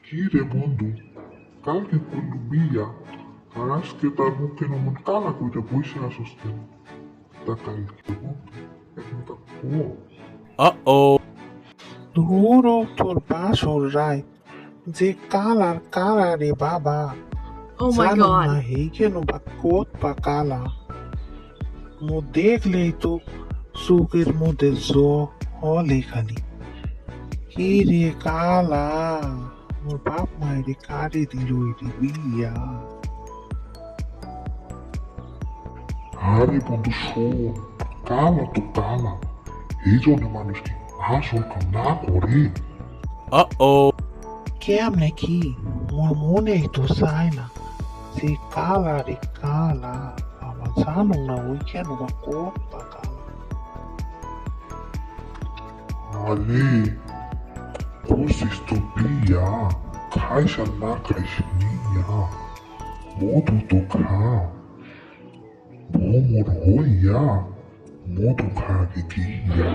কি রে বন্ধু, কালকে করলু বিয়া আর আজকে তার মুখে এমন কালা কইটা বসে আসস কেন? তা কালকে বন্ধু এখন তা ও Uh-oh. ধুরো তোর বাসর রায় যে কালার কালা রে বাবা Oh my জানো god. না হেই কেন বা কোত বা কালা মো দেখলেই তো চোখের মধ্যে হলে খালি কি রে কালা মোর বাপ মায়ের কারে দিল রে বিয়া আরে বন্ধু শোন, কালা তো কালা, এই জন্য মানুষ কি আসল কাম না করে? Uh-oh. কেমনে কি মোর মনে তো চায় না যে কালা রে কালা বাবা জানো না ওই কেন বা কোত বা কালা আরে করছিস তো বিয়া, খাইস আর না খাইস নিয়া, মধু তো খা, ভ্রমর হইয়া মধু খাগে গিয়া।